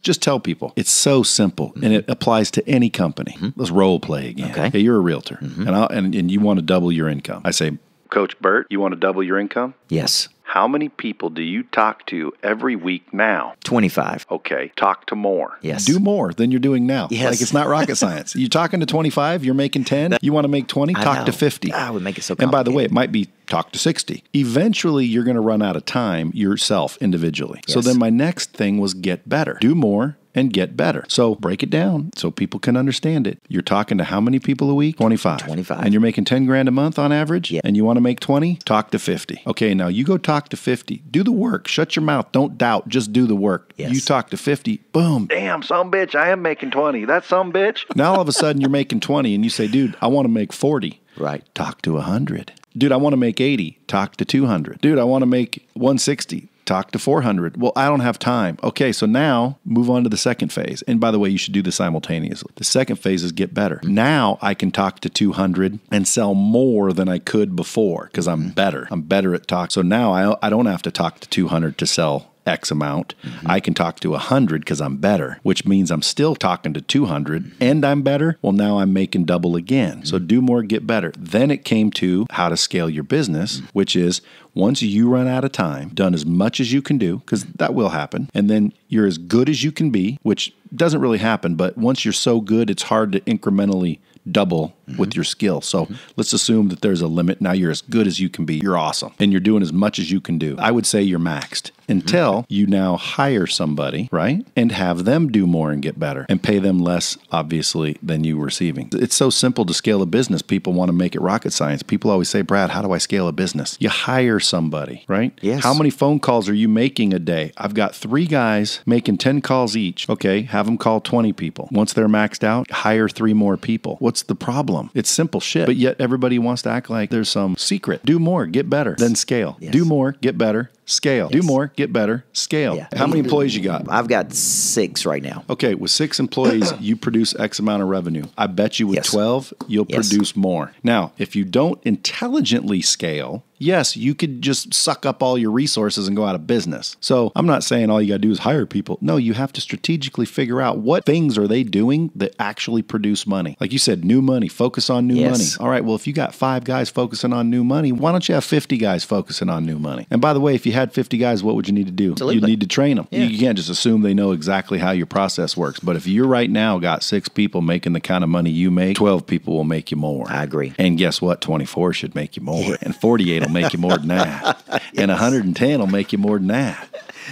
Just tell people. It's so simple, and it applies to any company. Let's role play again. Okay, you're a realtor, and you want to double your income. I say, Coach Burt, you want to double your income? Yes. How many people do you talk to every week now? 25. Okay, talk to more. Yes. Do more than you're doing now. Yes. Like, it's not rocket science. You're talking to 25, you're making 10. You want to make 20, talk to 50. I would make it so complicated. And by the way, complicated. it might be talk to 60. Eventually, you're going to run out of time yourself individually. Yes. So then my next thing was get better. Do more and get better. So break it down so people can understand it. You're talking to how many people a week? 25. 25. And you're making 10 grand a month on average? Yeah. And you want to make 20? Talk to 50. Okay, now you go talk to 50. Do the work. Shut your mouth. Don't doubt. Just do the work. Yes. You talk to 50. Boom. Damn, some bitch, I am making 20. That's some bitch. Now all of a sudden you're making 20 and you say, dude, I want to make 40. Right. Talk to 100. Dude, I want to make 80. Talk to 200. Dude, I want to make 160. Talk to 400. Well, I don't have time. Okay, so now move on to the second phase. And by the way, you should do this simultaneously. The second phase is get better. Now I can talk to 200 and sell more than I could before because I'm better. I'm better at talk. So now I don't have to talk to 200 to sell X amount. I can talk to 100 because I'm better, which means I'm still talking to 200 and I'm better. Well, now I'm making double again. So do more, get better. Then it came to how to scale your business, which is once you run out of time, done as much as you can do, because that will happen, and then you're as good as you can be, which doesn't really happen, but once you're so good, it's hard to incrementally double with your skill. So let's assume that there's a limit. Now you're as good as you can be. You're awesome. And you're doing as much as you can do. I would say you're maxed until you now hire somebody, right? And have them do more and get better and pay them less, obviously, than you receiving. It's so simple to scale a business. People want to make it rocket science. People always say, Brad, how do I scale a business? You hire somebody, right? Yes. How many phone calls are you making a day? I've got 3 guys making 10 calls each. Okay, have them call 20 people. Once they're maxed out, hire 3 more people. What's the problem? It's simple shit, but yet everybody wants to act like there's some secret. Do more, get better, then scale. Yes. Do more, get better, scale. Yes. Do more, get better, scale. Yeah. How many employees you got? I've got 6 right now. Okay, with 6 employees, you produce X amount of revenue. I bet you with Yes. 12, you'll Yes. produce more. Now, if you don't intelligently scale, yes, you could just suck up all your resources and go out of business. So I'm not saying all you got to do is hire people. No, you have to strategically figure out what things are they doing that actually produce money. Like you said, new money, focus on new Yes. money. All right, well, if you got 5 guys focusing on new money, why don't you have 50 guys focusing on new money? And by the way, if you had 50 guys, what would you need to do? Absolutely. You need to train them. Yeah. You can't just assume they know exactly how your process works. But if you're right now got 6 people making the kind of money you make, 12 people will make you more. I agree. And guess what? 24 should make you more. And 48 will make you more than that. And 110 will make you more than that.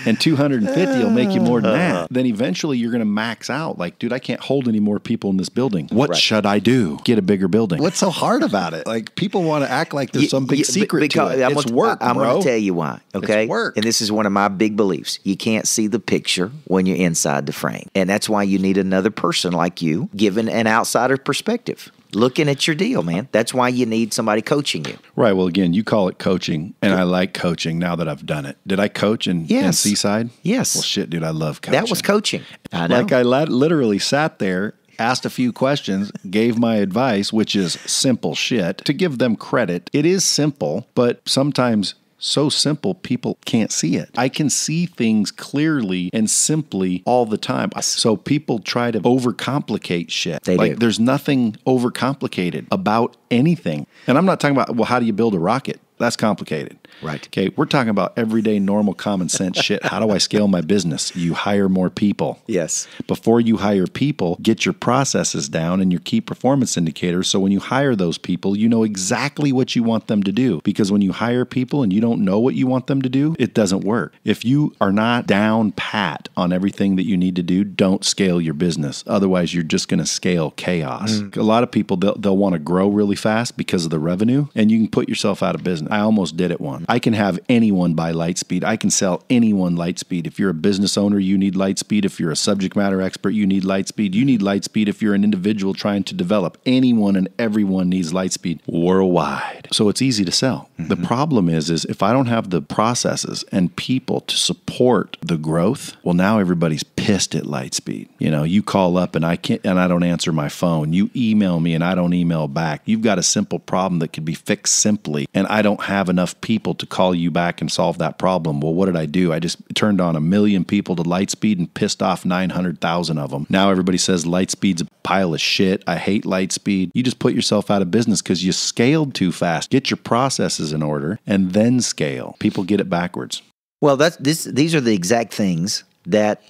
And 250 will make you more than that. Then eventually you're going to max out. Like, dude, I can't hold any more people in this building. What should I do? Get a bigger building. What's so hard about it? Like, people want to act like there's some big secret to it. It's work, I'm bro. going to tell you why, okay? It's work. And this is one of my big beliefs. You can't see the picture when you're inside the frame. And that's why you need another person like you giving an outsider perspective. Looking at your deal, man. That's why you need somebody coaching you. Right. Well, again, you call it coaching, and I like coaching now that I've done it. Did I coach in Seaside? Yes. Well, shit, dude, I love coaching. That was coaching. I know. Like, I literally sat there, asked a few questions, gave my advice, which is simple shit. To give them credit, it is simple, but sometimes so simple people can't see it. I can see things clearly and simply all the time. So people try to overcomplicate shit. They do. There's nothing overcomplicated about anything. And I'm not talking about, well, how do you build a rocket? That's complicated. Right. Okay, we're talking about everyday, normal, common sense shit. How do I scale my business? You hire more people. Yes. Before you hire people, get your processes down and your key performance indicators. So when you hire those people, you know exactly what you want them to do. Because when you hire people and you don't know what you want them to do, it doesn't work. If you are not down pat on everything that you need to do, don't scale your business. Otherwise, you're just going to scale chaos. A lot of people, they'll want to grow really fast because of the revenue, and you can put yourself out of business. I almost did it once. I can have anyone buy Lightspeed. I can sell anyone Lightspeed. If you're a business owner, you need Lightspeed. If you're a subject matter expert, you need Lightspeed. You need Lightspeed if you're an individual trying to develop. Anyone and everyone needs Lightspeed worldwide. So it's easy to sell. The problem is if I don't have the processes and people to support the growth, well, now everybody's pissed at Lightspeed. You know, you call up and I don't answer my phone. You email me and I don't email back. You've got a simple problem that could be fixed simply, and I don't don't have enough people to call you back and solve that problem. Well, what did I do? I just turned on 1 million people to Lightspeed and pissed off 900,000 of them. Now everybody says Lightspeed's a pile of shit. I hate Lightspeed. You just put yourself out of business because you scaled too fast. Get your processes in order and then scale. People get it backwards. Well, these are the exact things that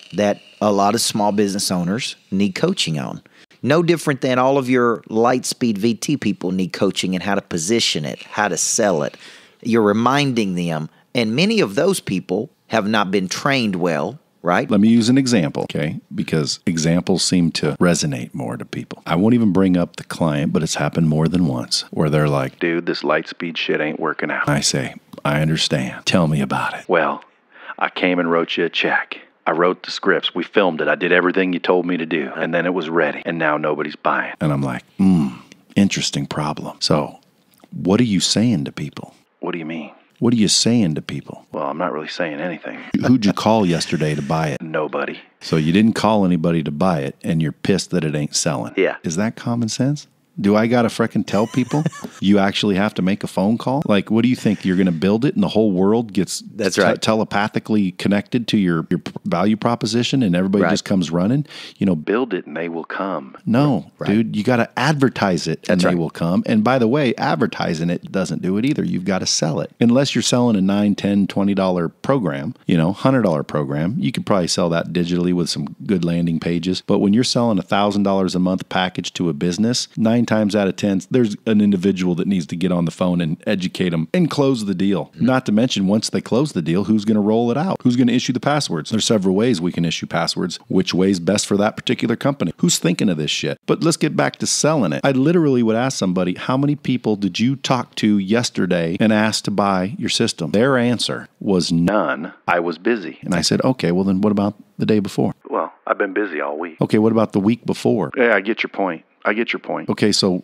a lot of small business owners need coaching on. No different than all of your Lightspeed VT people need coaching in how to position it, how to sell it. You're reminding them, and many of those people have not been trained well, right? Let me use an example, okay? Because examples seem to resonate more to people. I won't even bring up the client, but it's happened more than once where they're like, dude, this Lightspeed shit ain't working out. I say, I understand. Tell me about it. Well, I came and wrote you a check. I wrote the scripts. We filmed it. I did everything you told me to do. And then it was ready. And now nobody's buying. And I'm like, interesting problem. So what are you saying to people? What do you mean? What are you saying to people? Well, I'm not really saying anything. Who'd you call yesterday to buy it? Nobody. So you didn't call anybody to buy it, and you're pissed that it ain't selling. Yeah. Is that common sense? Do I got to frickin' tell people you actually have to make a phone call? Like, what do you think? You're going to build it and the whole world gets telepathically connected to your value proposition and everybody just comes running? You know, build it and they will come. No, dude, you got to advertise it and they will come. And by the way, advertising it doesn't do it either. You've got to sell it. Unless you're selling a $9, $10, $20 program, $100 program, you could probably sell that digitally with some good landing pages. But when you're selling $1,000 a month package to a business, 9 times out of 10, there's an individual that needs to get on the phone and educate them and close the deal. Not to mention, once they close the deal, who's going to roll it out? Who's going to issue the passwords? There's several ways we can issue passwords. Which way's best for that particular company? Who's thinking of this shit? But let's get back to selling it. I literally would ask somebody, how many people did you talk to yesterday and ask to buy your system? Their answer was none. I was busy. And I said, okay, well then what about the day before? Well, I've been busy all week. Okay, what about the week before? Yeah, I get your point. Okay, so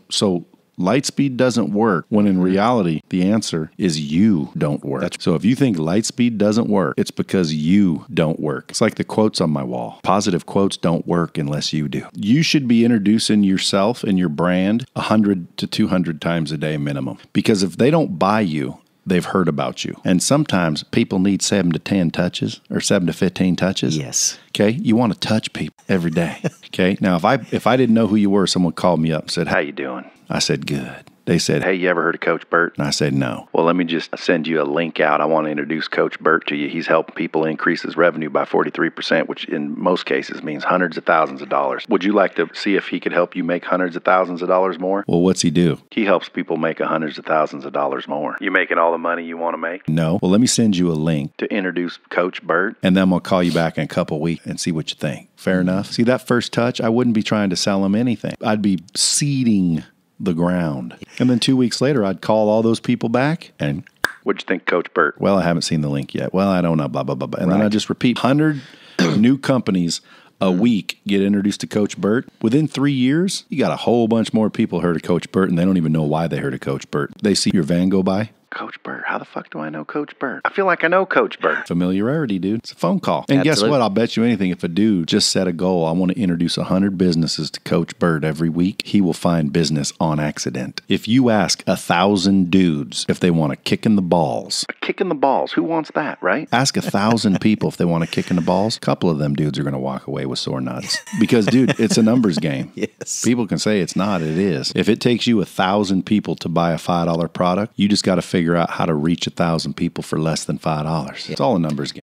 Lightspeed doesn't work when in reality, the answer is you don't work. So if you think Lightspeed doesn't work, it's because you don't work. It's like the quotes on my wall. Positive quotes don't work unless you do. You should be introducing yourself and your brand 100 to 200 times a day minimum. Because if they don't buy you, they've heard about you. And sometimes people need 7 to 10 touches or 7 to 15 touches. Yes. Okay. You want to touch people every day. Okay. Now, if I didn't know who you were, someone called me up and said, how you doing? I said, good. They said, hey, you ever heard of Coach Burt? And I said, no. Well, let me just send you a link out. I want to introduce Coach Burt to you. He's helping people increase his revenue by 43%, which in most cases means hundreds of thousands of dollars. Would you like to see if he could help you make hundreds of thousands of dollars more? Well, what's he do? He helps people make hundreds of thousands of dollars more. You making all the money you want to make? No. Well, let me send you a link to introduce Coach Burt, and then I'm going to call you back in a couple weeks and see what you think. Fair enough? See, that first touch, I wouldn't be trying to sell him anything. I'd be seeding the ground. And then 2 weeks later, I'd call all those people back and, what'd you think, Coach Burt? Well, I haven't seen the link yet. Well, I don't know, blah, blah, blah, blah. And then I just repeat 100 new companies a week get introduced to Coach Burt. Within 3 years, you got a whole bunch more people heard of Coach Burt, and they don't even know why they heard of Coach Burt. They see your van go by. Coach Burt. How the fuck do I know Coach Burt? I feel like I know Coach Burt. Familiarity, dude. It's a phone call. And guess what? I'll bet you anything. If a dude just set a goal, I want to introduce 100 businesses to Coach Burt every week, he will find business on accident. If you ask 1,000 dudes if they want a kick in the balls. A kick in the balls. Who wants that, right? Ask 1,000 people if they want a kick in the balls. A couple of them dudes are going to walk away with sore nuts. Because, dude, it's a numbers game. Yes. People can say it's not. It is. If it takes you 1,000 people to buy a $5 product, you just got to figure out how to reach 1,000 people for less than $5. It's all a numbers game.